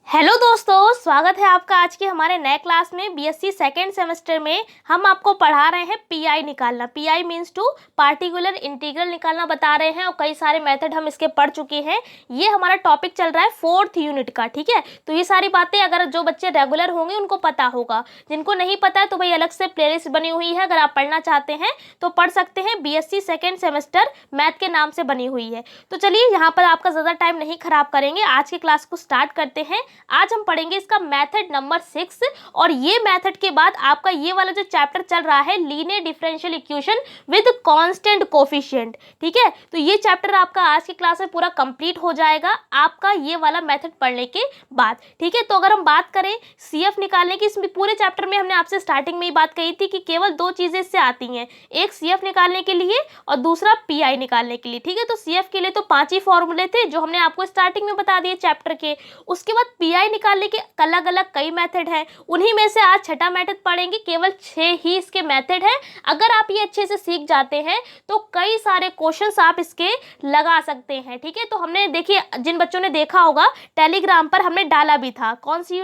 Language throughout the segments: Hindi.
हेलो दोस्तों, स्वागत है आपका आज के हमारे नए क्लास में। बीएससी सेकेंड सेमेस्टर में हम आपको पढ़ा रहे हैं पीआई निकालना। PI means to particular integral निकालना बता रहे हैं और कई सारे मेथड हम इसके पढ़ चुके हैं। ये हमारा टॉपिक चल रहा है 4th यूनिट का, ठीक है। तो ये सारी बातें अगर जो बच्चे रेगुलर होंगे उनको पता होगा, जिनको नहीं पता है तो भाई अलग से प्लेलिस्ट बनी हुई है, अगर आप पढ़ना चाहते हैं तो पढ़ सकते हैं। बीएससी सेकेंड सेमेस्टर मैथ के नाम से बनी हुई है। तो चलिए यहाँ पर आपका ज़्यादा टाइम नहीं खराब करेंगे, आज की क्लास को स्टार्ट करते हैं। आज हम पढ़ेंगे इसका मेथड नंबर 6 और ये मेथड के बाद आपका ये वाला जो चैप्टर चल रहा है linear differential equation with constant coefficient, ठीक है। तो ये चैप्टर आपका आज की क्लास में पूरा कंप्लीट हो जाएगा आपका ये वाला मेथड पढ़ने के बाद, ठीक है। तो अगर हम बात करें सीएफ निकालने की, इसमें पूरे चैप्टर में हमने आपसे स्टार्टिंग में ही बात कही थी कि केवल दो चीजें इससे आती हैं, एक सीएफ निकालने के लिए और दूसरा पीआई निकालने के लिए, ठीक है। तो सीएफ के लिए तो 5 ही फॉर्मूले थे जो हमने आपको स्टार्टिंग में बता दिए चैप्टर के। उसके बाद पीआई निकालने के अलग अलग कई मेथड हैं, उन्हीं में से आज छठा मेथड पढ़ेंगे। केवल 6 ही इसके मेथड हैं। अगर आप ये अच्छे से सीख जाते हैं तो कई सारे क्वेश्चंस आप इसके लगा सकते हैं, ठीक है। तो हमने देखिए, जिन बच्चों ने देखा होगा टेलीग्राम पर हमने डाला भी था, कौन सी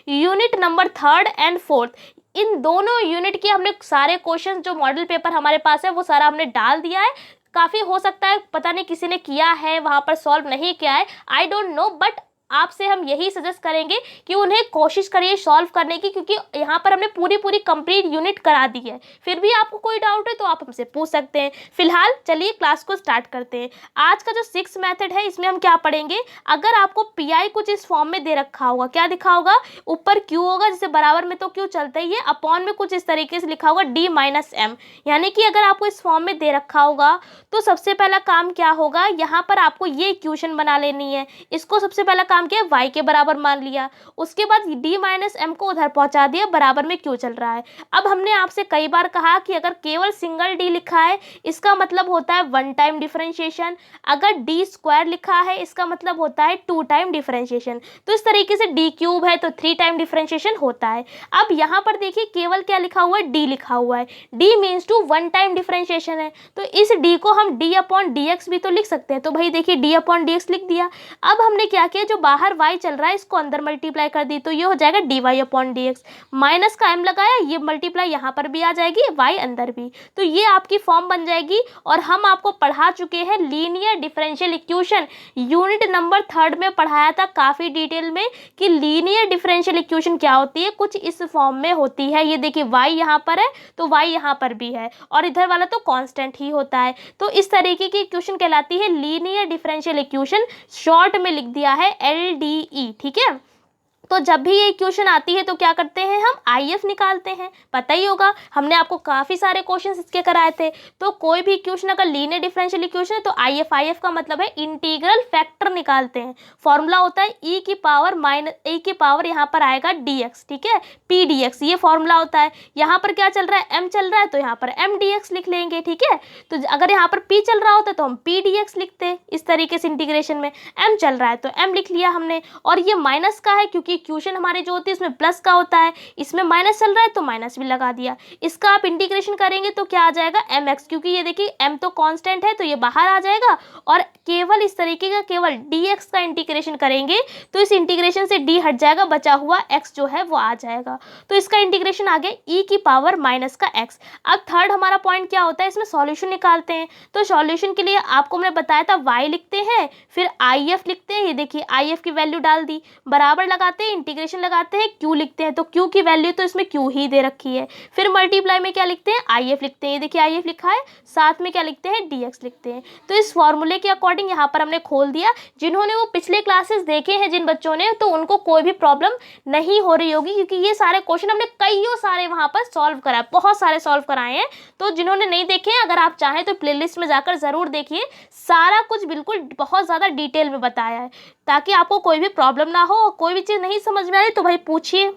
unit number 3rd and 4th, इन दोनों यूनिट के हमने सारे क्वेश्चन जो मॉडल पेपर हमारे पास है वो सारा हमने डाल दिया है। काफ़ी हो सकता है पता नहीं किसी ने किया है वहाँ पर सॉल्व नहीं किया है, आई डोंट नो, बट आपसे हम यही सजेस्ट करेंगे कि उन्हें कोशिश करिए सॉल्व करने की, क्योंकि यहाँ पर हमने पूरी कंप्लीट यूनिट करा दी है। फिर भी आपको कोई डाउट है तो आप हमसे पूछ सकते हैं। फिलहाल चलिए क्लास को स्टार्ट करते हैं। आज का जो 6 मेथड है इसमें हम क्या पढ़ेंगे, अगर आपको पीआई कुछ इस फॉर्म में दे रखा होगा, क्या दिखा होगा, ऊपर क्यू होगा, जैसे बराबर में तो क्यू चलता ही है, अपॉन में कुछ इस तरीके से लिखा होगा डी माइनस एम, यानी कि अगर आपको इस फॉर्म में दे रखा होगा तो सबसे पहला काम क्या होगा, यहाँ पर आपको ये इक्वेशन बना लेनी है। इसको सबसे पहला काम किया, y के बराबर मान लिया, उसके बाद d माइनस एम को उधर पहुंचा दिया, बराबर में क्यों चल रहा है। अब हमने आपसे कई बार कहा कि अगर केवल सिंगल d लिखा है इसका मतलब होता है 1 टाइम डिफरेंशिएशन, अगर d स्क्वायर लिखा है इसका मतलब होता है 2 टाइम डिफरेंशिएशन। तो इस तरीके से d क्यूब है तो 3 टाइम डिफरेंशिएशन होता है। अब यहाँ पर देखिए केवल क्या लिखा हुआ है, d लिखा हुआ है, d means to 1 time differentiation है, तो इस d को हम d अपॉन dx भी तो लिख सकते हैं। तो भाई देखिए d अपॉन dx लिख दिया। अब हमने क्या किया, जो बाहर y चल रहा है इसको अंदर मल्टीप्लाई कर दी, तो ये हो जाएगा dy अपॉन dx, माइनस का m लगाया, ये मल्टीप्लाई यहाँ पर भी आ जाएगी, y अंदर भी, तो ये आपकी फॉर्म बन जाएगी। और हम आपको पढ़ा चुके हैं linear differential equation, unit number 3rd में पढ़ाया था काफ़ी डिटेल में कि लीनियर डिफरेंशियल इक्वेशन क्या होती है, कुछ इस फॉर्म में होती है। ये देखिए y यहाँ पर है तो y यहाँ पर भी है और इधर वाला तो कांस्टेंट ही होता है, तो इस तरीके की इक्वेशन कहलाती है लीनियर डिफरेंशियल इक्वेशन, शॉर्ट में लिख दिया है LDE, ठीक है। तो जब भी ये इक्वेशन आती है तो क्या करते हैं, हम आईएफ निकालते हैं, पता ही होगा, हमने आपको काफ़ी सारे क्वेश्चंस इसके कराए थे। तो कोई भी इक्वेशन अगर लीनियर डिफरेंशियल इक्वेशन है तो आईएफ का मतलब है इंटीग्रल फैक्टर निकालते हैं। फॉर्मूला होता है e की पावर यहाँ पर आएगा dx, ठीक है, p dx, ये फॉर्मूला होता है। यहाँ पर क्या चल रहा है, m चल रहा है तो यहाँ पर m dx लिख लेंगे, ठीक है। तो अगर यहाँ पर p चल रहा होता तो हम p dx लिखते हैं, इस तरीके से इंटीग्रेशन में m चल रहा है तो m लिख लिया हमने। और ये माइनस का है क्योंकि इक्वेशन हमारी जो होती है इसमें प्लस का होता है, इसमें माइनस चल रहा है तो माइनस भी लगा दिया। इसका आप इंटीग्रेशन करेंगे तो क्या आ जाएगा, mx, क्योंकि ये देखिए m तो कांस्टेंट है तो ये बाहर आ जाएगा, और केवल इस तरीके का केवल dx का इंटीग्रेशन करेंगे तो इस इंटीग्रेशन से d हट जाएगा, बचा हुआ x जो है वो आ जाएगा। तो इसका इंटीग्रेशन आ गया e की पावर माइनस का x। अब थर्ड हमारा पॉइंट क्या होता है, इसमें सॉल्यूशन निकालते हैं। तो सॉल्यूशन के लिए आपको मैंने बताया था y लिखते हैं, फिर if लिखते हैं, ये देखिए if की वैल्यू डाल दी, बराबर लगाते हैं, इंटीग्रेशन लगाते हैं, q लिखते हैं, तो q की वैल्यू तो इसमें q ही दे रखी है, फिर मल्टीप्लाई में क्या लिखते हैं, if लिखते हैं, ये देखिए if लिखा है, साथ में क्या लिखते हैं, dx लिखते हैं। तो इस फॉर्मूले के अकॉर्डिंग यहाँ पर हमने खोल दिया। जिन्होंने वो पिछले क्लासेस देखे हैं जिन बच्चों ने, तो उनको कोई भी प्रॉब्लम नहीं हो रही होगी, क्योंकि ये सारे क्वेश्चन हमने कईयों सारे वहाँ पर सॉल्व कराए, बहुत सारे सॉल्व कराए हैं। तो जिन्होंने नहीं देखे हैं, अगर आप चाहें तो प्लेलिस्ट में जाकर ज़रूर देखिए, सारा कुछ बिल्कुल बहुत ज़्यादा डिटेल में बताया है, ताकि आपको कोई भी प्रॉब्लम ना हो, और कोई भी चीज़ नहीं समझ में आ रही तो भाई पूछिए।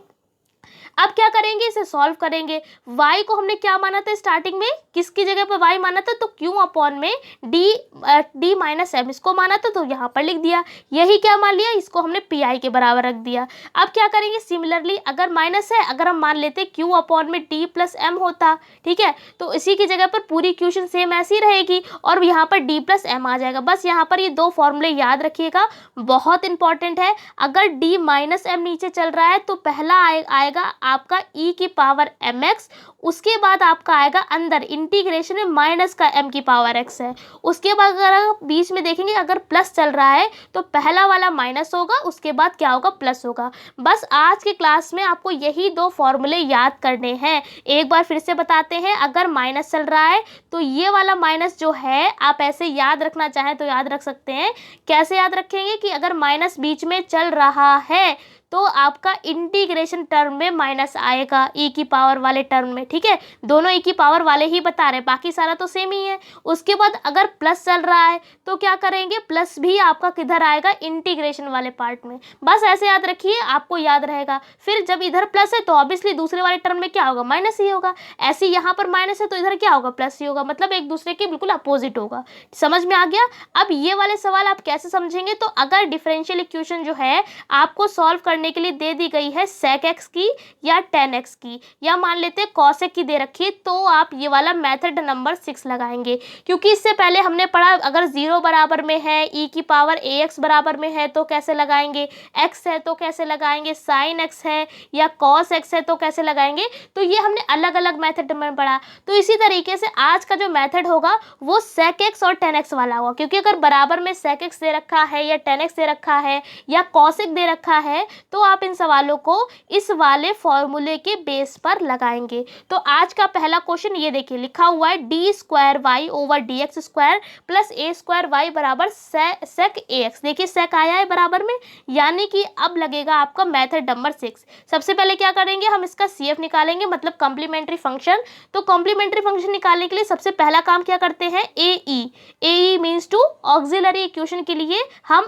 अब क्या करेंगे, इसे सॉल्व करेंगे। y को हमने क्या माना था स्टार्टिंग में, किसकी जगह पर y माना था, तो q अपॉन में d माइनस m इसको माना था, तो यहाँ पर लिख दिया। यही क्या मान लिया, इसको हमने pi के बराबर रख दिया। अब क्या करेंगे, सिमिलरली अगर माइनस है, अगर हम मान लेते q अपॉन में d प्लस m होता, ठीक है, तो इसी की जगह पर पूरी इक्वेशन सेम ऐसी रहेगी और यहाँ पर d प्लस m आ जाएगा। बस यहाँ पर ये दो फॉर्मूले याद रखिएगा, बहुत इंपॉर्टेंट है। अगर d माइनस m नीचे चल रहा है तो पहला आएगा आपका e की पावर mx, उसके बाद आपका आएगा अंदर इंटीग्रेशन में माइनस का m की पावर x है। उसके बाद अगर बीच में देखेंगे अगर प्लस चल रहा है तो पहला वाला माइनस होगा, उसके बाद क्या होगा, प्लस होगा। बस आज के क्लास में आपको यही दो फॉर्मूले याद करने हैं। एक बार फिर से बताते हैं, अगर माइनस चल रहा है तो ये वाला माइनस जो है आप ऐसे याद रखना चाहें तो याद रख सकते हैं। कैसे याद रखेंगे कि अगर माइनस बीच में चल रहा है तो आपका इंटीग्रेशन टर्म में माइनस आएगा, e की पावर वाले टर्म में, ठीक है। दोनों e की पावर वाले ही बता रहे, बाकी सारा तो सेम ही है। उसके बाद अगर प्लस चल रहा है तो क्या करेंगे, प्लस भी आपका किधर आएगा, इंटीग्रेशन वाले पार्ट में। बस ऐसे याद रखिए, आपको याद रहेगा। फिर जब इधर प्लस है तो ऑब्वियसली दूसरे वाले टर्म में क्या होगा, माइनस ही होगा। ऐसे यहाँ पर माइनस है तो इधर क्या होगा, प्लस ही होगा, मतलब एक दूसरे के बिल्कुल अपोजिट होगा। समझ में आ गया। अब ये वाले सवाल आप कैसे समझेंगे, तो अगर डिफरेंशियल इक्वेशन जो है आपको सॉल्व करने के लिए दे दी गई है sec x की या tan x की, या मान लेते हैं cos x की दे रखी है, तो आप ये वाला मेथड नंबर 6 लगाएंगे। क्योंकि इससे पहले हमने पढ़ा अगर 0 बराबर में है, e की पावर ax बराबर में है तो कैसे लगाएंगे, x है तो कैसे लगाएंगे, sin x है या cos x है तो कैसे लगाएंगे। तो ये हमने अलग अलग मेथड में पढ़ा। तो इसी तरीके से आज का जो मेथड होगा वो sec x और tan x वाला होगा। क्योंकि अगर बराबर में sec x दे रखा है या tan x दे रखा है या cos x दे रखा है तो आप इन सवालों को इस वाले फॉर्मूले के बेस पर लगाएंगे। तो आज का पहला क्वेश्चन ये देखिए, लिखा हुआ है D square Y over D X square plus A square Y बराबर सेक ए एक्स। देखिए सेक आया है बराबर में, यानी कि अब लगेगा आपका मेथड नंबर 6। सबसे पहले क्या करेंगे, हम इसका CF निकालेंगे, मतलब कॉम्प्लीमेंट्री फंक्शन। तो कॉम्प्लीमेंट्री फंक्शन निकालने के लिए सबसे पहला काम क्या करते हैं, AE means to auxiliary equation के लिए हम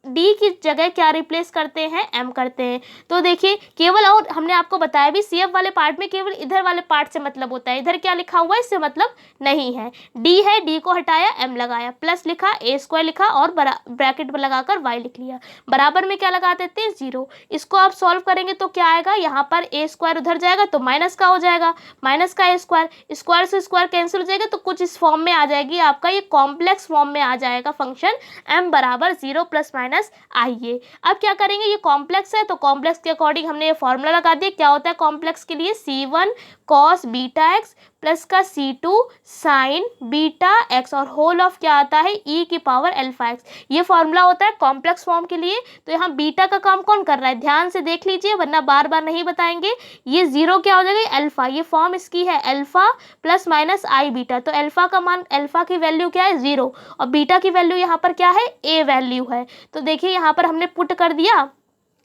D की जगह क्या रिप्लेस करते हैं, M करते हैं। तो देखिए केवल, और हमने आपको बताया भी CF वाले पार्ट में केवल इधर वाले पार्ट से मतलब होता है, इधर क्या लिखा हुआ है इससे मतलब नहीं है। D है, D को हटाया, M लगाया, प्लस लिखा, A स्क्वायर लिखा और ब्रैकेट पर लगाकर Y लिख लिया। बराबर में क्या लगा देते हैं, 0। इसको आप सॉल्व करेंगे तो क्या आएगा, यहाँ पर A स्क्वायर उधर जाएगा तो माइनस का हो जाएगा, माइनस का A स्क्वायर, स्क्वायर से स्क्वायर कैंसिल हो जाएगा तो कुछ इस फॉर्म में आ जाएगी, आपका ये कॉम्प्लेक्स फॉर्म में आ जाएगा फंक्शन M बराबर 0 प्लस माइनस। आइए अब क्या करेंगे, ये कॉम्प्लेक्स है तो कॉम्प्लेक्स के अकॉर्डिंग हमने ये फॉर्मूला लगा दिया। क्या होता है कॉम्प्लेक्स के लिए, C1 cos beta x plus का C2 साइन बीटा एक्स और होल ऑफ क्या आता है, e की पावर अल्फा एक्स। ये फॉर्मूला होता है कॉम्प्लेक्स फॉर्म के लिए। तो यहाँ बीटा का काम कौन कर रहा है, ध्यान से देख लीजिए वरना बार बार नहीं बताएंगे। ये 0 क्या हो जाएगा, अल्फा, ये फॉर्म इसकी है अल्फा प्लस माइनस आई बीटा। तो अल्फा का मान, अल्फा की वैल्यू क्या है 0 और बीटा की वैल्यू यहाँ पर क्या है, a वैल्यू है। तो देखिए यहाँ पर हमने पुट कर दिया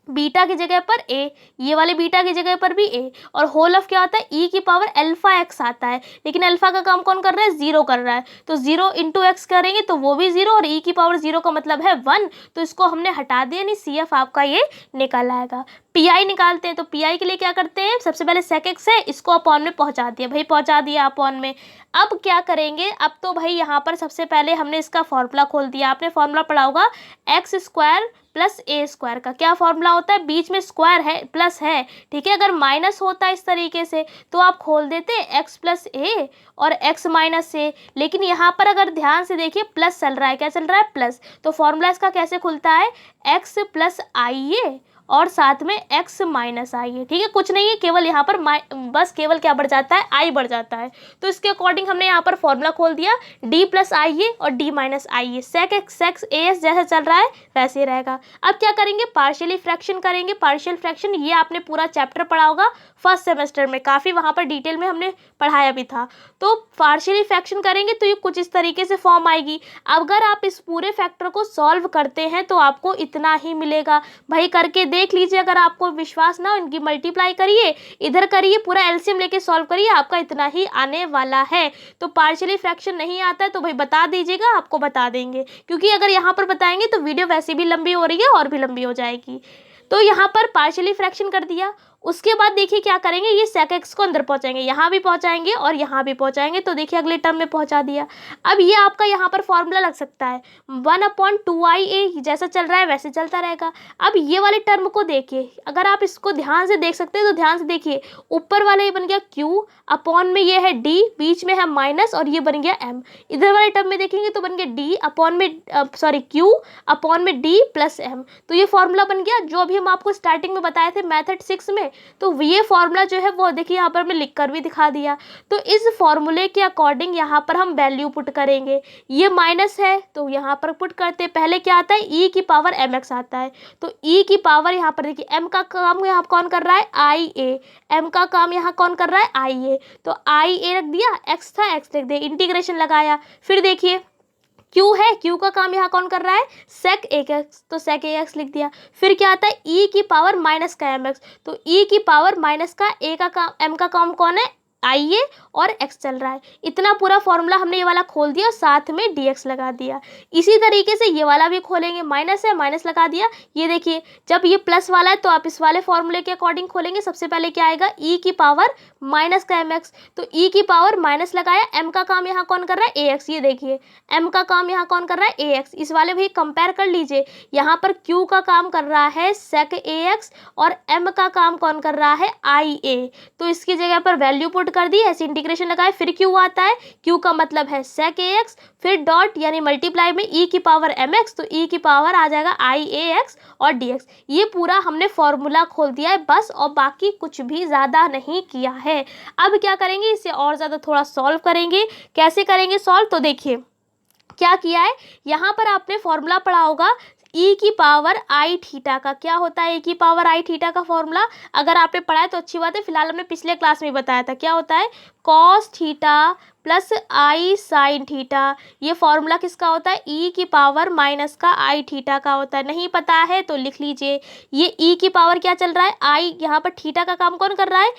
बीटा की जगह पर a, ये वाले बीटा की जगह पर भी a, और होल ऑफ क्या होता है, e की पावर अल्फा x आता है। लेकिन अल्फा का काम कौन कर रहा है, 0 कर रहा है। तो 0 इंटू एक्स करेंगे तो वो भी 0 और e की पावर 0 का मतलब है 1। तो इसको हमने हटा दिया, नहीं CF आपका ये निकल आएगा। PI निकालते हैं तो PI के लिए क्या करते हैं, सबसे पहले सेक एक्स है, इसको अपॉन में पहुंचा दिया, भाई पहुंचा दिया अपॉन में। अब क्या करेंगे, अब तो भाई यहाँ पर सबसे पहले हमने इसका फॉर्मूला खोल दिया। आपने फॉर्मूला पढ़ा होगा x square plus A square का क्या फॉर्मूला होता है, बीच में स्क्वायर है प्लस है, ठीक है। अगर माइनस होता है इस तरीके से तो आप खोल देते एक्स प्लस ए और एक्स माइनस ए। लेकिन यहाँ पर अगर ध्यान से देखिए प्लस चल रहा है, क्या चल रहा है, प्लस। तो फॉर्मूला इसका कैसे खुलता है, एक्स प्लस आई ए और साथ में x माइनस आई है, ठीक है। कुछ नहीं है, केवल यहाँ पर बस केवल क्या बढ़ जाता है, i बढ़ जाता है। तो इसके अकॉर्डिंग हमने यहाँ पर फॉर्मूला खोल दिया, d प्लस आई है और d माइनस आई है। सेक एक्स ए एस जैसा चल रहा है वैसे ही रहेगा। अब क्या करेंगे, पार्शियली फ्रैक्शन करेंगे। पार्शियल फ्रैक्शन ये आपने पूरा चैप्टर पढ़ा होगा फर्स्ट सेमेस्टर में, काफ़ी वहाँ पर डिटेल में हमने पढ़ाया भी था। तो पार्शियली फ्रैक्शन करेंगे तो ये कुछ इस तरीके से फॉर्म आएगी। अगर आप इस पूरे फैक्टर को सॉल्व करते हैं तो आपको इतना ही मिलेगा। भाई करके देख लीजिए, अगर आपको विश्वास ना हो इनकी मल्टीप्लाई करिए, इधर करिए, पूरा एलसीएम लेके सॉल्व करिए, आपका इतना ही आने वाला है। तो पार्शियली फ्रैक्शन नहीं आता है तो भाई बता दीजिएगा, आपको बता देंगे। क्योंकि अगर यहाँ पर बताएंगे तो वीडियो वैसे भी लंबी हो रही है और भी लंबी हो जाएगी। तो यहाँ पर पार्शियली फ्रैक्शन कर दिया, उसके बाद देखिए क्या करेंगे, ये sec x को अंदर पहुंचाएंगे, यहाँ भी पहुंचाएंगे और यहाँ भी पहुंचाएंगे, तो देखिए अगले टर्म में पहुंचा दिया। अब ये आपका यहाँ पर फॉर्मूला लग सकता है 1/2ia, जैसा चल रहा है वैसे चलता रहेगा। अब ये वाले टर्म को देखिए, अगर आप इसको ध्यान से देख सकते हैं तो ध्यान से देखिए, ऊपर वाला ये बन गया q, अपॉन में ये है d, बीच में है माइनस और ये बन गया m। इधर वाले टर्म में देखेंगे तो बन गया d अपॉन में q अपॉन में d प्लस m। तो ये फॉर्मूला बन गया जो अभी हम आपको स्टार्टिंग में बताए थे मेथड 6 में। तो ये फॉर्मूला जो है वो देखिए यहाँ पर हमने लिख कर भी दिखा दिया। तो इस फॉर्मूले के अकॉर्डिंग यहाँ पर हम वैल्यू पुट करेंगे। ये माइनस है तो यहाँ पर पुट करते हैं, पहले क्या आता है e की पावर mx आता है, तो e की पावर यहाँ पर देखिए m का काम यहाँ कौन कर रहा है ia, m का काम यहाँ कौन कर रहा है ia, तो ia रख दिया, x था x रख दिया, इंटीग्रेशन लगाया। फिर देखिए q है, q का काम यहाँ कौन कर रहा है sec ax, तो sec ax लिख दिया। फिर क्या आता है e की पावर माइनस का mx, तो e की पावर माइनस का a का काम, m का काम कौन है आइए और x चल रहा है। इतना पूरा फॉर्मूला हमने ये वाला खोल दिया, साथ में dx लगा दिया। इसी तरीके से ये वाला भी खोलेंगे, माइनस है माइनस लगा दिया। ये देखिए जब ये प्लस वाला है तो आप इस वाले फॉर्मूले के अकॉर्डिंग खोलेंगे। सबसे पहले क्या आएगा e की पावर माइनस का mx, तो e की पावर माइनस लगाया, m का काम यहाँ कौन कर रहा है ax, ये देखिए m का काम यहाँ कौन कर रहा है ax। इस वाले भी कंपेयर कर लीजिए, यहाँ पर q का काम कर रहा है sec ax और m का काम कौन कर रहा है ia, तो इसकी जगह पर वैल्यू पुट कर दी, ऐसे इंटीग्रेशन लगाए। फिर q आता है, q का मतलब है sec ax, फिर डॉट यानी मल्टीप्लाई में e की पावर mx, तो e की पावर आ जाएगा iax और dx। ये पूरा हमने फॉर्मूला खोल दिया है बस, और बाकी कुछ भी ज़्यादा नहीं किया है। अब क्या करेंगे, इसे और ज़्यादा थोड़ा सॉल्व करेंगे। कैसे करेंगे सॉल्व, तो देखिए क्या किया है, यहाँ पर आपने फॉर्मूला पढ़ा होगा e की पावर आई थीटा का। क्या होता है e की पावर आई थीटा का फॉर्मूला, अगर आपने पढ़ा है तो अच्छी बात है, फिलहाल हमने पिछले क्लास में बताया था। क्या होता है कॉस थीटा प्लस आई साइन थीटा। ये फॉर्मूला किसका होता है e की पावर माइनस का आई थीटा का होता है। नहीं पता है तो लिख लीजिए, ये e की पावर क्या चल रहा है आई, यहाँ पर थीटा का काम कौन कर रहा है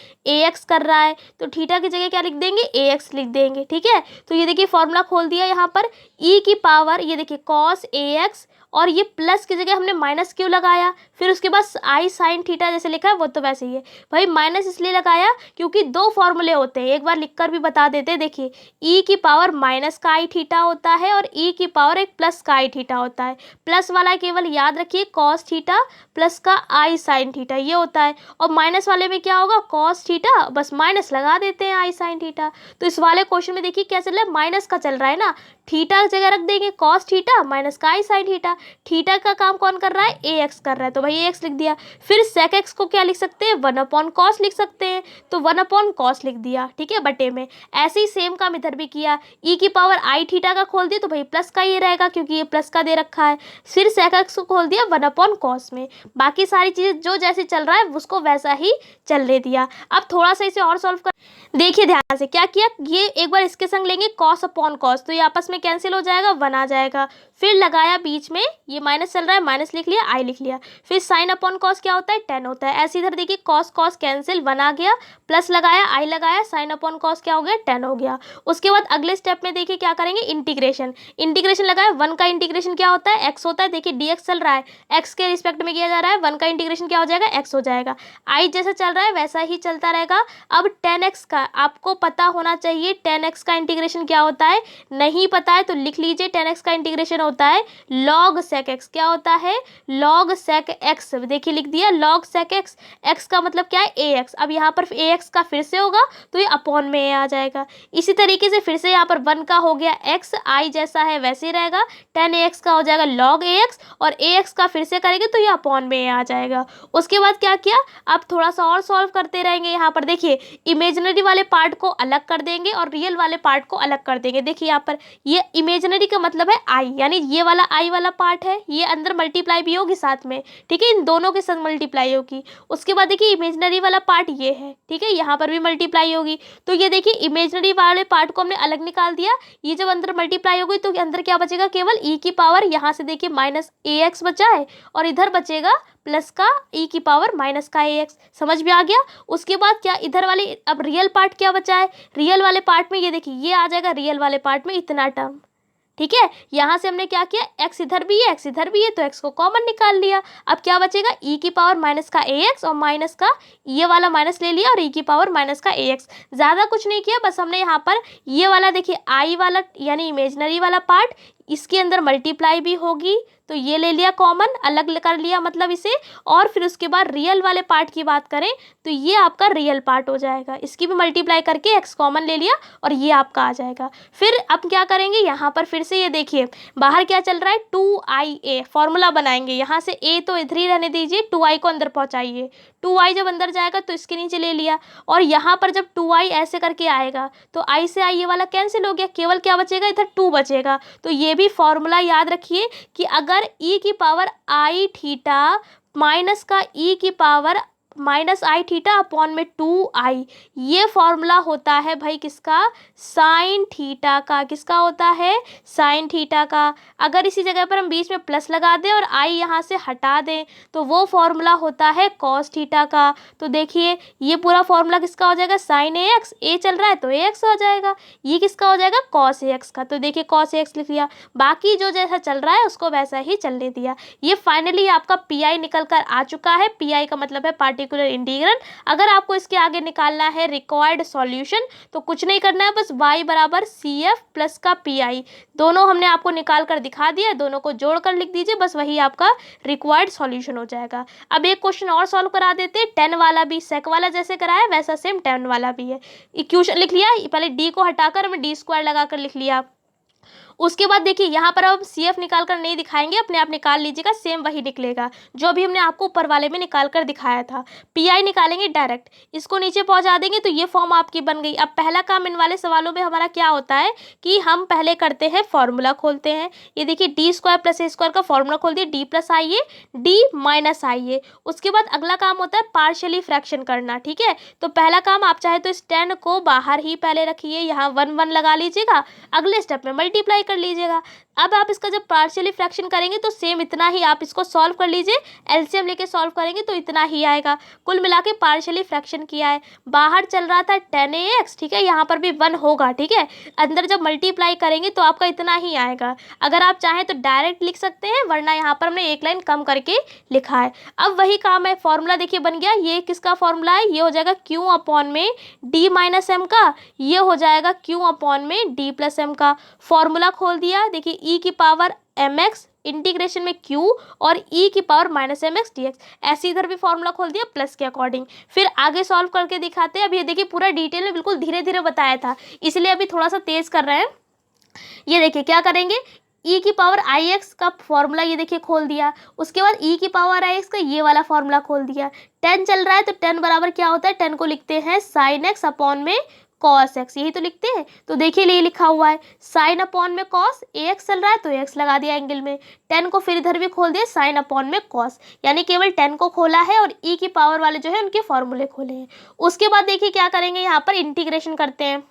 ax कर रहा है, तो थीटा की जगह क्या लिख देंगे ax लिख देंगे। ठीक है, तो ये देखिए फॉर्मूला खोल दिया, यहाँ पर e की पावर ये देखिए कॉस ax और ये प्लस की जगह हमने माइनस क्यों लगाया, फिर उसके बाद आई साइन थीटा जैसे लिखा है वो तो वैसे ही है भाई। माइनस इसलिए लगाया क्योंकि दो फॉर्मूले होते हैं, एक बार लिखकर भी बता देते हैं। देखिए e की पावर माइनस का आई थीटा होता है और e की पावर एक प्लस का आई थीटा होता है। प्लस वाला केवल याद रखिए कॉस थीटा प्लस का आई साइन थीटा ये होता है, और माइनस वाले में क्या होगा कॉस थीटा, बस माइनस लगा देते हैं आई साइन थीटा। तो इस वाले क्वेश्चन में देखिए क्या चल रहा है, माइनस का चल रहा है ना, थीटा जगह रख देंगे कॉस थीटा माइनस का आई साइन थीटा। थीटा का काम कौन कर रहा है ax कर रहा है, तो भाई ax लिख दिया। फिर sec x को क्या लिख सकते हैं 1/cos लिख सकते हैं, तो 1/cos लिख दिया। ठीक है, बटे में। ऐसे ही सेम काम इधर भी किया, e की पावर आई थीटा का खोल दिया तो भाई प्लस का ये रहेगा क्योंकि ये प्लस का दे रखा है। फिर sec x को खोल दिया 1/cos में। बाकी सारी चीज़ें जो जैसे चल रहा है उसको वैसा ही चलने दिया। अब थोड़ा सा इसे और सॉल्व कर देखिए ध्यान से। क्या किया, ये एक बार इसके संग लेंगे cos/cos, तो ये आपस में कैंसिल हो जाएगा, 1 आ जाएगा। फिर लगाया बीच में, ये माइनस चल रहा है माइनस लिख लिया, आई लिख लिया। फिर sin/cos क्या होता है 10 होता है। ऐसे इधर देखिए cos कैंसिल, 1 आ गया, प्लस लगाया आई लगाया, sin/cos क्या हो गया 10 हो गया। उसके बाद अगले स्टेप में देखिए क्या करेंगे, इंटीग्रेशन। इंटीग्रेशन लगाया, 1 का इंटीग्रेशन क्या होता है x होता है। देखिए dx चल रहा है, x के रिस्पेक्ट में किया जा रहा है, 1 का इंटीग्रेशन क्या हो जाएगा x हो जाएगा। आई जैसा चल रहा है वैसा ही चलता रहेगा। अब 10x का आपको पता होना चाहिए, 10x का इंटीग्रेशन क्या होता है, नहीं पता है तो लिख लीजिए 10x का इंटीग्रेशन होता है log sec x। क्या होता है log sec x, देखिए लिख दिया log sec x। x का मतलब क्या है ax, अब यहाँ पर ax का फिर से होगा तो ये अपॉन में a आ जाएगा। इसी तरीके से फिर से यहाँ पर 1 का हो गया x, i जैसा है वैसे ही रहेगा, 10ax का हो जाएगा log ax, और ax का फिर से करेंगे तो ये अपॉन में a आ जाएगा। उसके बाद क्या किया, अब थोड़ा सा और सॉल्व करते रहेंगे। यहाँ पर देखिए इमेजिनरी वाले पार्ट को अलग कर देंगे और रियल वाले पार्ट को अलग कर देंगे। देखिए यहाँ पर ये इमेजिनरी का मतलब है आई, यानी ये वाला आई वाला पार्ट है, ये अंदर मल्टीप्लाई भी होगी साथ में। ठीक है, इन दोनों के साथ मल्टीप्लाई होगी। उसके बाद देखिए इमेजिनरी वाला पार्ट ये है, ठीक है, यहाँ पर भी मल्टीप्लाई होगी। तो ये देखिए इमेजिनरी वाले पार्ट को हमने अलग निकाल दिया। ये जब अंदर मल्टीप्लाई होगी तो अंदर क्या बचेगा, केवल e की पावर, यहाँ से देखिए माइनस ax बचा है और इधर बचेगा प्लस का e की पावर माइनस का ax। समझ में आ गया। उसके बाद क्या, इधर वाले अब रियल पार्ट क्या बचा है, रियल वाले पार्ट में ये देखिए ये आ जाएगा रियल वाले पार्ट में इतना टर्म। ठीक है, यहाँ से हमने क्या किया, x इधर भी है x इधर भी है तो x को कॉमन निकाल लिया। अब क्या बचेगा, e की पावर माइनस का ax और माइनस का ये वाला माइनस ले लिया और e की पावर माइनस का ax। ज़्यादा कुछ नहीं किया, बस हमने यहाँ पर ये वाला देखिए i वाला यानी इमेजनरी वाला पार्ट इसके अंदर मल्टीप्लाई भी होगी तो ये ले लिया कॉमन, अलग कर लिया मतलब इसे। और फिर उसके बाद रियल वाले पार्ट की बात करें तो ये आपका रियल पार्ट हो जाएगा, इसकी भी मल्टीप्लाई करके x कॉमन ले लिया और ये आपका आ जाएगा। फिर अब क्या करेंगे, यहाँ पर फिर से ये देखिए बाहर क्या चल रहा है 2ia, फॉर्मूला बनाएंगे। यहाँ से a तो इधर ही रहने दीजिए, 2i को अंदर पहुँचाइए। 2i जब अंदर जाएगा तो इसके नीचे ले लिया और यहाँ पर जब 2i ऐसे करके आएगा तो i से i ये वाला कैंसिल हो गया, केवल क्या बचेगा, इधर 2 बचेगा। तो ये भी फॉर्मूला याद रखिए कि अगर e की पावर i थीटा माइनस का e की पावर माइनस आई थीटा अपॉन में 2i, ये फॉर्मूला होता है भाई किसका, साइन थीटा का। किसका होता है, साइन थीटा का। अगर इसी जगह पर हम बीच में प्लस लगा दें और i यहाँ से हटा दें तो वो फॉर्मूला होता है कॉस थीटा का। तो देखिए ये पूरा फॉर्मूला किसका हो जाएगा, साइन ax, a चल रहा है तो ax हो जाएगा, ये किसका हो जाएगा, कॉस ax का। तो देखिए कॉस ax लिख लिया, बाकी जो जैसा चल रहा है उसको वैसा ही चलने दिया। ये फाइनली आपका पी निकल कर आ चुका है। पी का मतलब है पार्टिकुलर इंटीग्रल। अगर आपको इसके आगे निकालना है रिक्वायर्ड सॉल्यूशन तो कुछ नहीं करना है, बस y बराबर CF प्लस का PI, दोनों हमने आपको निकाल कर दिखा दिया, दोनों को जोड़ कर लिख दीजिए, बस वही आपका रिक्वायर्ड सॉल्यूशन हो जाएगा। अब एक क्वेश्चन और सॉल्व करा देते हैं, 10 वाला भी, सेक वाला जैसे कराया वैसा सेम 10 वाला भी है। इक्वेशन लिख लिया, पहले d को हटाकर हमें d² लगाकर लिख लिया। उसके बाद देखिए यहाँ पर अब CF निकाल कर नहीं दिखाएंगे, अपने आप निकाल लीजिएगा, सेम वही निकलेगा जो अभी हमने आपको ऊपर वाले में निकाल कर दिखाया था। PI निकालेंगे डायरेक्ट, इसको नीचे पहुँचा देंगे तो ये फॉर्म आपकी बन गई। अब पहला काम इन वाले सवालों में हमारा क्या होता है कि हम पहले करते हैं फॉर्मूला खोलते हैं। ये देखिए d² प्लस a² का फॉर्मूला खोल दिए, d प्लस आई ए d माइनस आई ए। उसके बाद अगला काम होता है पार्शियली फ्रैक्शन करना, ठीक है। तो पहला काम आप चाहे तो इस 10 को बाहर ही पहले रखिए, यहाँ 1 1 लगा लीजिएगा, अगले स्टेप में मल्टीप्लाई कर लीजिएगा। अब आप इसका जब पार्शियली फ्रैक्शन करेंगे तो सेम इतना ही आप इसको सॉल्व कर लीजिए, एलसीएम लेके सॉल्व करेंगे तो इतना ही आएगा। कुल मिला के पार्शियली फ्रैक्शन किया है, बाहर चल रहा था 10ax, ठीक है, यहाँ पर भी 1 होगा, ठीक है। अंदर जब मल्टीप्लाई करेंगे तो आपका इतना ही आएगा। अगर आप चाहें तो डायरेक्ट लिख सकते हैं, वरना यहाँ पर हमने एक लाइन कम करके लिखा है। अब वही काम है, फॉर्मूला देखिए बन गया, ये किसका फॉर्मूला है, ये हो जाएगा q अपॉन में d माइनस एम का, ये हो जाएगा q अपॉन में d प्लस एम का। फॉर्मूला खोल दिया, देखिए e की पावर mx इंटीग्रेशन में q और e की पावर माइनस mx dx, ऐसे इधर भी फॉर्मूला खोल दिया प्लस के अकॉर्डिंग। फिर आगे सॉल्व करके दिखाते हैं। अब ये देखिए पूरा डिटेल में बिल्कुल धीरे धीरे बताया था, इसलिए अभी थोड़ा सा तेज कर रहे हैं। ये देखिए क्या करेंगे, e की पावर ix का फॉर्मूला ये देखिए खोल दिया, उसके बाद e की पावर ix का ये वाला फॉर्मूला खोल दिया। 10 चल रहा है तो 10 बराबर क्या होता है, 10 को लिखते हैं साइन x अपॉन में कॉस एक्स, यही तो लिखते हैं। तो देखिए ये लिखा हुआ है साइन अपॉन में कॉस, ax चल रहा है तो ax लगा दिया एंगल में, 10 को फिर इधर भी खोल दिया साइन अपॉन में कॉस, यानी केवल 10 को खोला है और e की पावर वाले जो है उनके फॉर्मूले खोले हैं। उसके बाद देखिए क्या करेंगे, यहाँ पर इंटीग्रेशन करते हैं,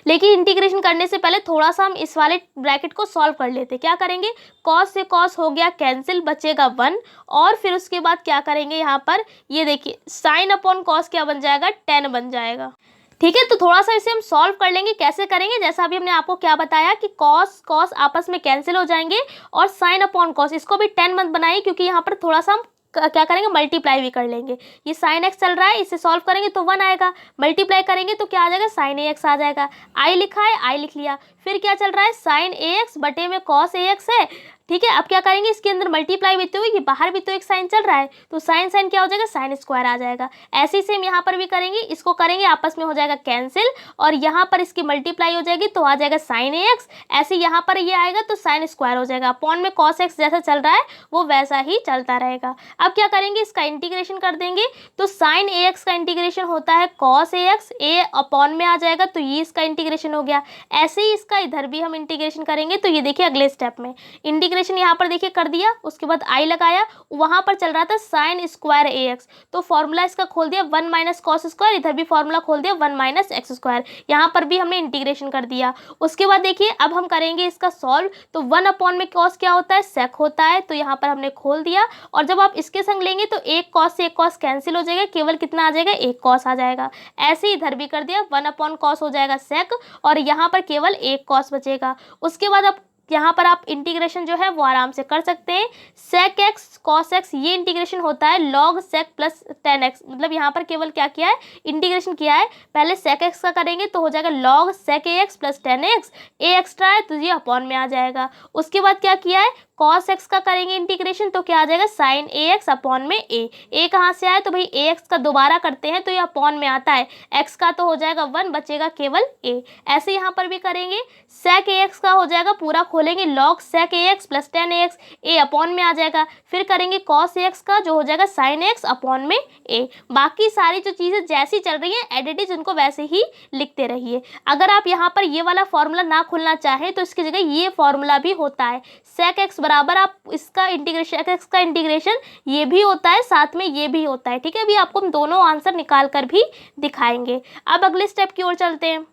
लेकिन इंटीग्रेशन करने से पहले थोड़ा सा हम इस वाले ब्रैकेट को सॉल्व कर लेते हैं। क्या करेंगे, कॉस से कॉस हो गया कैंसिल, बचेगा 1, और फिर उसके बाद क्या करेंगे, यहाँ पर ये देखिए साइन अपॉन कॉस क्या बन जाएगा, 10 बन जाएगा, ठीक है। तो थोड़ा सा इसे हम सॉल्व कर लेंगे, कैसे करेंगे, जैसा अभी हमने आपको क्या बताया कि कॉस कॉस आपस में कैंसिल हो जाएंगे और साइन अपॉन कॉस, इसको भी 10 मत बनाइए क्योंकि यहाँ पर थोड़ा सा हम क्या करेंगे, मल्टीप्लाई भी कर लेंगे। ये साइन एक्स चल रहा है, इसे सॉल्व करेंगे तो 1 आएगा, मल्टीप्लाई करेंगे तो क्या आ जाएगा, साइन ए एक्स आ जाएगा। आई लिखा है, आई लिख लिया, फिर क्या चल रहा है, साइन ए एक्स बटे में कॉस ए एक्स है, ठीक है। अब क्या करेंगे, इसके अंदर मल्टीप्लाई भी तो हुई, बाहर भी तो एक साइन चल रहा है तो साइन साइन क्या हो जाएगा, साइन स्क्वायर आ जाएगा। ऐसे ही सेम यहाँ पर भी करेंगे, इसको करेंगे आपस में हो जाएगा कैंसिल और यहाँ पर इसकी मल्टीप्लाई हो जाएगी तो आ जाएगा साइन ए एक्स, ऐसे यहाँ पर ये आएगा तो साइन स्क्वायर हो जाएगा, अपॉन में कॉस एक्स जैसा चल रहा है वो वैसा ही चलता रहेगा। अब क्या करेंगे, इसका इंटीग्रेशन कर देंगे तो साइन ए एक्स का इंटीग्रेशन होता है cos A x, A upon में आ जाएगा तो ये इसका इंटीग्रेशन हो गया। ऐसे ही इसका इधर भी हम इंटीग्रेशन करेंगे तो ये देखिए अगले स्टेप में इंटीग्रेशन इंटीग्रेशन यहाँ पर देखिए कर दिया, उसके बाद आई लगाया, वहाँ पर चल रहा था साइन स्क्वायर ए एक्स, तो फॉर्मूला इसका खोल दिया 1 माइनस कॉस स्क्वायर, इधर भी फॉर्मूला खोल दिया 1 माइनस एक्स स्क्वायर, यहाँ पर भी हमने इंटीग्रेशन कर दिया। उसके बाद देखिए अब हम करेंगे इसका सॉल्व, तो 1 अपॉन में कॉस क्या होता है, सेक होता है, तो यहाँ पर हमने खोल दिया, और जब आप इसके संग लेंगे तो एक कॉस से एक कॉस कैंसिल हो जाएगा, केवल कितना आ जाएगा, एक कॉस आ जाएगा। ऐसे इधर भी कर दिया, 1 अपॉन कॉस हो जाएगा सेक, और यहाँ पर केवल एक कॉस बचेगा। उसके बाद अब यहाँ पर आप इंटीग्रेशन जो है वो आराम से कर सकते हैं, सेक एक्स कॉस एक्स, ये इंटीग्रेशन होता है log sec plus tan X, मतलब यहाँ पर केवल क्या किया है, इंटीग्रेशन किया है। पहले सेक एक्स का करेंगे तो हो जाएगा लॉग सेक ए एक्स प्लस टेन एक्स, ए एक्स्ट्रा है तो ये अपॉन में आ जाएगा। उसके बाद क्या किया है, कॉस एक्स का करेंगे इंटीग्रेशन तो क्या आ जाएगा, साइन ए एक्स अपॉन में ए कहाँ से आया, तो भाई ए एक्स का दोबारा करते हैं तो ये अपॉन में आता है, एक्स का तो हो जाएगा 1, बचेगा केवल ए। ऐसे यहाँ पर भी करेंगे, सेक ए एक्स का हो जाएगा, पूरा खोलेंगे लॉग सेक ए एक्स प्लस टेन ए एक्स, ए अपॉन में आ जाएगा। फिर करेंगे कॉस ए एक्स का जो हो जाएगा साइन एक्स अपॉन में ए। बाकी सारी जो चीज़ें जैसी चल रही हैं एडिटिव, उनको वैसे ही लिखते रहिए। अगर आप यहाँ पर ये वाला फॉर्मूला ना खोलना चाहें तो इसकी जगह ये फॉर्मूला भी होता है, सेक एक्स बराबर आप इसका इंटीग्रेशन, एक्स का इंटीग्रेशन ये भी होता है, साथ में ये भी होता है, ठीक है। अभी आपको हम दोनों आंसर निकाल कर भी दिखाएंगे। अब अगले स्टेप की ओर चलते हैं।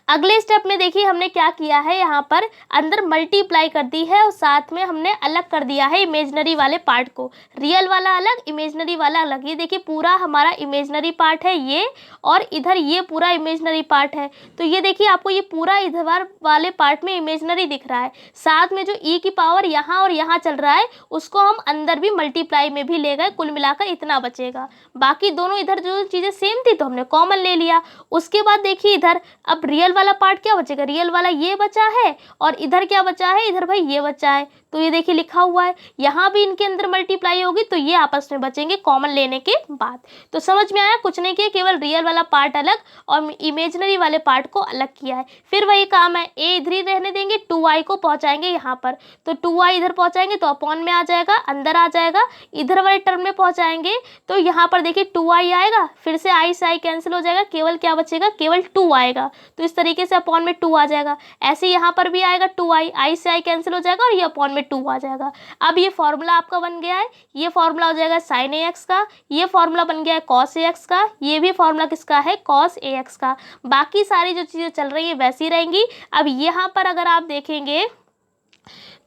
अगले स्टेप में देखिए हमने क्या किया है, यहाँ पर अंदर मल्टीप्लाई कर दी है और साथ में हमने अलग कर दिया है इमेजनरी वाले पार्ट को, रियल वाला अलग, इमेजनरी वाला अलग। ये देखिए पूरा हमारा इमेजनरी पार्ट है ये, और इधर ये पूरा इमेजनरी पार्ट है। तो ये देखिए आपको ये पूरा इधर वाले पार्ट में इमेजनरी दिख रहा है, साथ में जो ई की पावर यहाँ और यहाँ चल रहा है उसको हम अंदर भी मल्टीप्लाई में भी ले गए, कुल मिलाकर इतना बचेगा। बाकी दोनों इधर जो चीज़ें सेम थी तो हमने कॉमन ले लिया। उसके बाद देखिए इधर अब रियल वाला पार्ट क्या बचेगा, रियल वाला ये बचा है, और इधर क्या बचा है, इधर भाई ये बचा है। तो ये देखिए लिखा हुआ है, यहाँ भी इनके अंदर मल्टीप्लाई होगी तो ये आपस में बचेंगे कॉमन लेने के बाद। तो समझ में आया, कुछ नहीं किया, केवल रियल वाला पार्ट अलग और इमेजनरी वाले पार्ट को अलग किया है। फिर वही काम है, ए इधर ही रहने देंगे, 2i को पहुँचाएंगे यहाँ पर, तो 2i इधर पहुँचाएंगे तो अपॉन में आ जाएगा, अंदर आ जाएगा। इधर वाले टर्म में पहुँचाएंगे तो यहाँ पर देखिए 2i आएगा, फिर से i से i कैंसिल हो जाएगा, केवल क्या बचेगा, केवल 2 आएगा, तो इस तरीके से अपॉन में 2 आ जाएगा। ऐसे यहाँ पर भी आएगा 2i, i से i कैंसिल हो जाएगा और ये अपॉन में 2 आ जाएगा। अब ये फॉर्मूला आपका बन गया है, ये फॉर्मूला हो जाएगा साइन ए एक्स का, ये फॉर्मूला बन गया है कॉस ए एक्स का, ये भी फॉर्मूला किसका है, कॉस ए एक्स का। बाकी सारी जो चीज़ें चल रही है वैसी रहेंगी। अब यहाँ पर अगर आप देखेंगे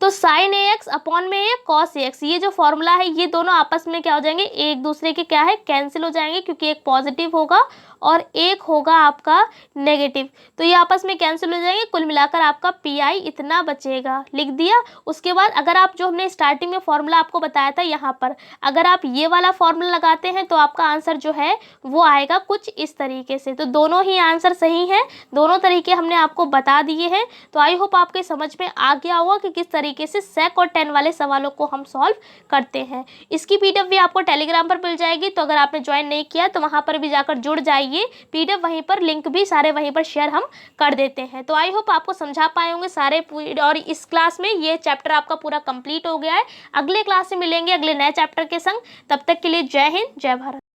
तो साइन ए एक्स अपॉन में है कॉस ए एक्स, ये जो फॉर्मूला है ये दोनों आपस में क्या हो जाएंगे, एक दूसरे के क्या है, कैंसिल हो जाएंगे, क्योंकि एक पॉजिटिव होगा और एक होगा आपका नेगेटिव, तो ये आपस में कैंसिल हो जाएंगे। कुल मिलाकर आपका पी आई इतना बचेगा, लिख दिया। उसके बाद अगर आप जो हमने स्टार्टिंग में फॉर्मूला आपको बताया था यहाँ पर, अगर आप ये वाला फॉर्मूला लगाते हैं तो आपका आंसर जो है वो आएगा कुछ इस तरीके से। तो दोनों ही आंसर सही हैं, दोनों तरीके हमने आपको बता दिए हैं। तो आई होप आपके समझ में आ गया होगा कि किस तरीके से सेक और 10 वाले सवालों को हम सॉल्व करते हैं। इसकी पीडीएफ भी आपको टेलीग्राम पर मिल जाएगी, तो अगर आपने ज्वाइन नहीं किया तो वहाँ पर भी जाकर जुड़ जाइए। पीडीएफ वहीं पर, लिंक भी सारे वहीं पर शेयर हम कर देते हैं। तो आई होप आपको समझा पाए होंगे सारे, और इस क्लास में ये चैप्टर आपका पूरा कंप्लीट हो गया है। अगले क्लास में मिलेंगे अगले नए चैप्टर के संग, तब तक के लिए जय हिंद, जय भारत।